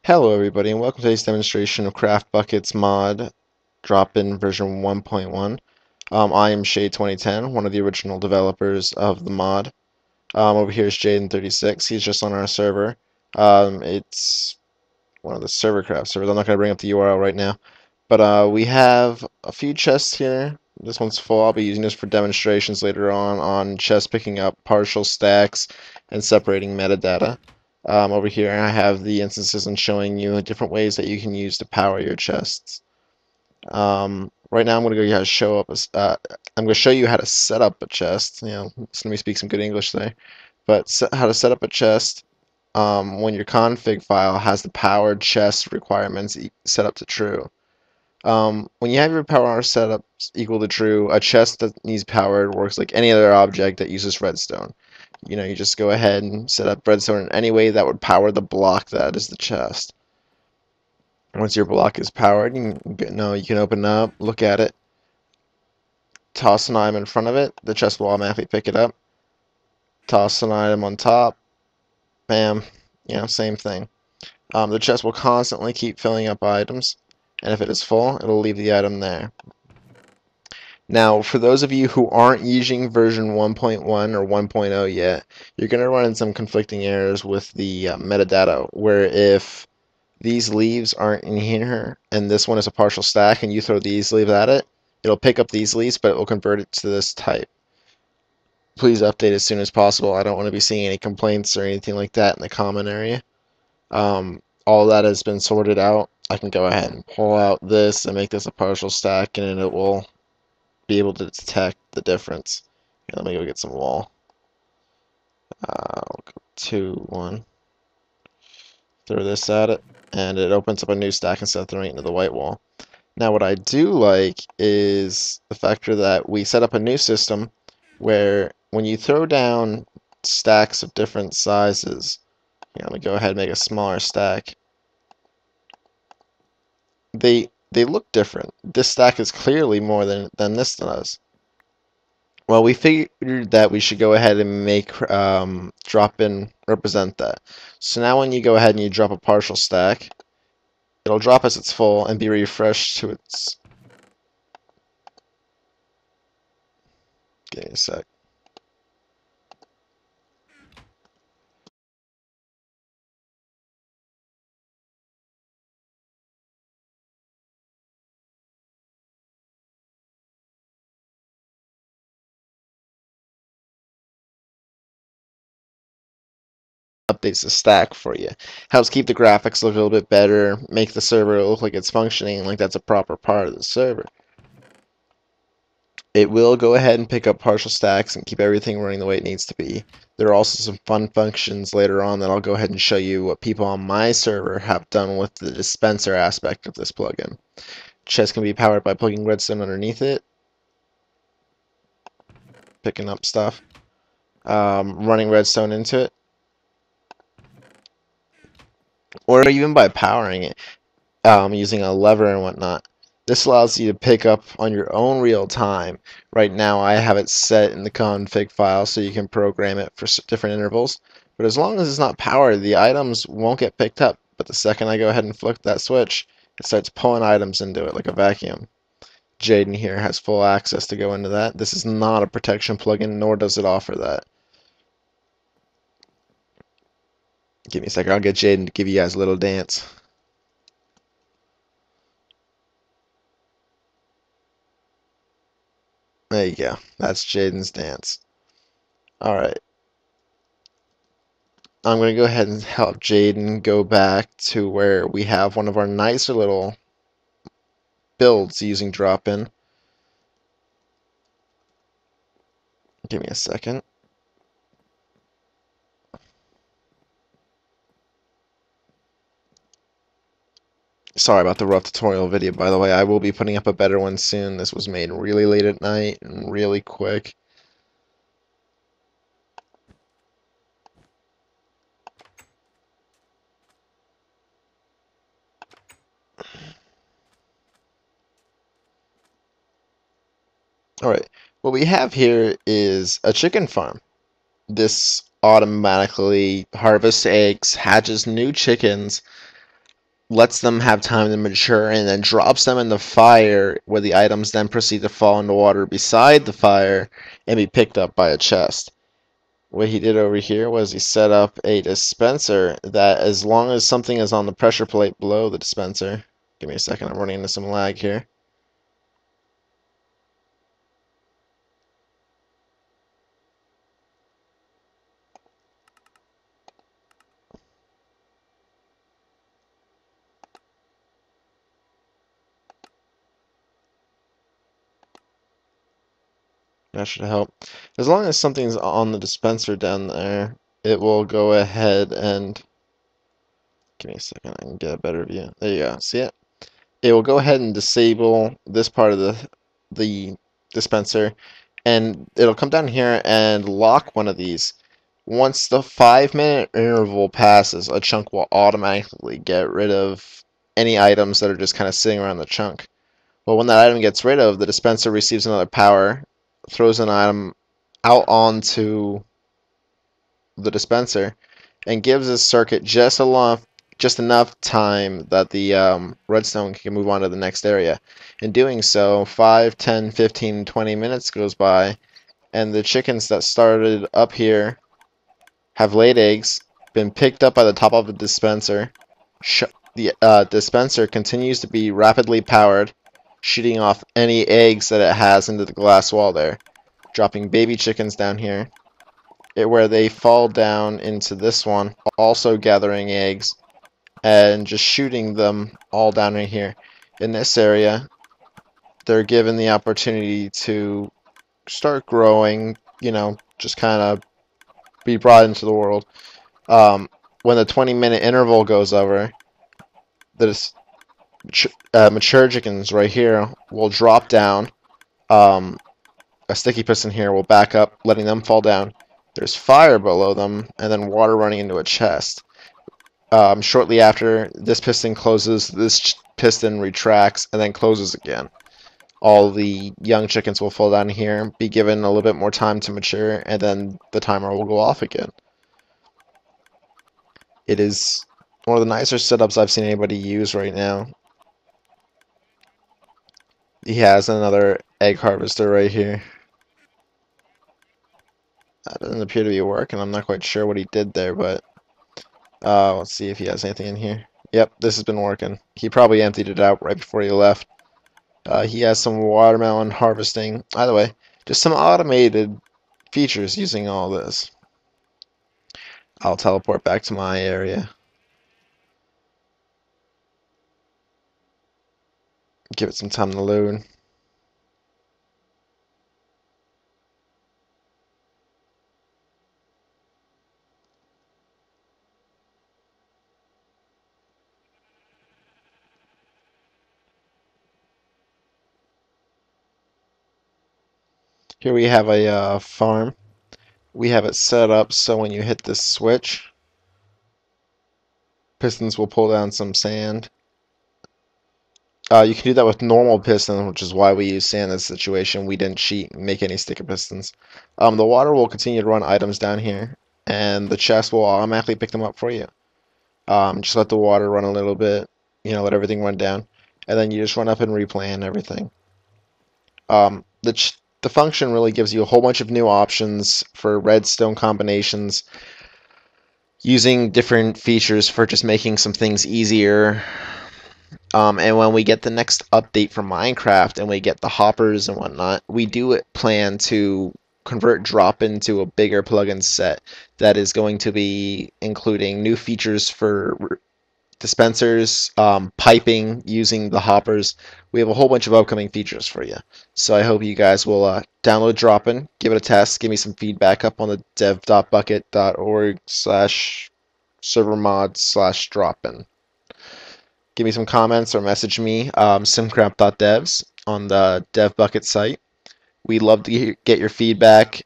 Hello everybody and welcome to today's demonstration of Craft Buckets mod DropBin version 1.1. I am Shade2010, one of the original developers of the mod. Over here is Jaden36, he's just on our server. It's one of the servercraft servers. I'm not going to bring up the URL right now. But we have a few chests here. This one's full. I'll be using this for demonstrations later on chest picking up partial stacks and separating metadata. Over here I have the instances and showing you different ways that you can use to power your chests. Right now I'm going to go show up. I'm going to show you how to set up a chest. Listen to me speak some good English there. But how to set up a chest when your config file has the powered chest requirements set up to true. When you have your power setup equal to true, a chest that needs powered works like any other object that uses redstone. You just go ahead and set up redstone in any way that would power the block that is the chest. Once your block is powered, you can open it up, look at it, toss an item in front of it, the chest will automatically pick it up. Toss an item on top, bam, same thing. The chest will constantly keep filling up items, and if it is full, it'll leave the item there. Now, for those of you who aren't using version 1.1 or 1.0 yet, you're going to run into some conflicting errors with the metadata, where if these leaves aren't in here, and this one is a partial stack, and you throw these leaves at it, it'll pick up these leaves, but it will convert it to this type. Please update as soon as possible. I don't want to be seeing any complaints or anything like that in the comment area. All that has been sorted out. I can go ahead and pull out this and make this a partial stack, and it will be able to detect the difference. Okay, let me go get some wall. I'll go 2, 1. Throw this at it, and it opens up a new stack instead of throwing it into the white wall. Now, what I do like is the factor that we set up a new system where when you throw down stacks of different sizes, let me go ahead and make a smaller stack. They look different. This stack is clearly more than this does. Well, we figured that we should go ahead and make DropBin represent that. So now when you go ahead and you drop a partial stack, it'll drop as it's full and be refreshed to its... Give me a sec. Updates the stack for you. Helps keep the graphics look a little bit better, make the server look like it's functioning, like that's a proper part of the server. It will go ahead and pick up partial stacks and keep everything running the way it needs to be. There are also some fun functions later on that I'll go ahead and show you what people on my server have done with the dispenser aspect of this plugin. Chest can be powered by plugging redstone underneath it, picking up stuff, running redstone into it, or even by powering it using a lever and whatnot. This allows you to pick up on your own real time. Right now I have it set in the config file so you can program it for different intervals. But as long as it's not powered, the items won't get picked up. But the second I go ahead and flick that switch, it starts pulling items into it like a vacuum. Jaden here has full access to go into that. This is not a protection plugin, nor does it offer that. Give me a second, I'll get Jaden to give you guys a little dance. There you go. That's Jaden's dance. Alright. I'm going to go ahead and help Jaden go back to where we have one of our nicer little builds using DropBin. Give me a second. Sorry about the rough tutorial video, by the way. I will be putting up a better one soon. This was made really late at night and really quick. Alright, what we have here is a chicken farm. This automatically harvests eggs, hatches new chickens, lets them have time to mature, and then drops them in the fire, where the items then proceed to fall into water beside the fire and be picked up by a chest. What he did over here was he set up a dispenser that, as long as something is on the pressure plate below the dispenser, give me a second, I'm running into some lag here. That should help. As long as something's on the dispenser down there, it will go ahead and, give me a second, I can get a better view. There you go. See it? It will go ahead and disable this part of the dispenser, and it'll come down here and lock one of these. Once the 5-minute interval passes, a chunk will automatically get rid of any items that are just kind of sitting around the chunk. Well, when that item gets rid of, the dispenser receives another power, throws an item out onto the dispenser, and gives this circuit just enough time that the redstone can move on to the next area. In doing so, 5, 10, 15, 20 minutes goes by, and the chickens that started up here have laid eggs, been picked up by the top of the dispenser. The dispenser continues to be rapidly powered, shooting off any eggs that it has into the glass wall there, dropping baby chickens down here, where they fall down into this one, also gathering eggs, and just shooting them all down in here. In this area, they're given the opportunity to start growing, just kind of be brought into the world. When the 20-minute interval goes over, the mature chickens right here will drop down. A sticky piston here will back up, letting them fall down. There's fire below them, and then water running into a chest. Shortly after this piston closes, this piston retracts and then closes again. All the young chickens will fall down here, be given a little bit more time to mature, and then the timer will go off again. It is one of the nicer setups I've seen anybody use right now. He has another egg harvester right here. That doesn't appear to be working. I'm not quite sure what he did there, but let's see if he has anything in here. Yep, this has been working. He probably emptied it out right before he left. He has some watermelon harvesting. Either way, just some automated features using all this. I'll teleport back to my area. Give it some time to load. Here we have a farm. We have it set up so when you hit this switch, pistons will pull down some sand. You can do that with normal pistons, which is why we use sand in this situation. We didn't cheat and make any sticker pistons. The water will continue to run items down here, and the chest will automatically pick them up for you. Just let the water run a little bit, let everything run down, and then you just run up and replan everything. The function really gives you a whole bunch of new options for redstone combinations, using different features for just making some things easier. And when we get the next update from Minecraft and we get the hoppers and whatnot, we do plan to convert DropBin to a bigger plugin set that is going to be including new features for dispensers, piping using the hoppers. We have a whole bunch of upcoming features for you. So I hope you guys will download DropBin, give it a test, give me some feedback up on the dev.bucket.org/servermod/DropBin. Give me some comments or message me, simcraft.devs on the DevBucket site. We'd love to get your feedback.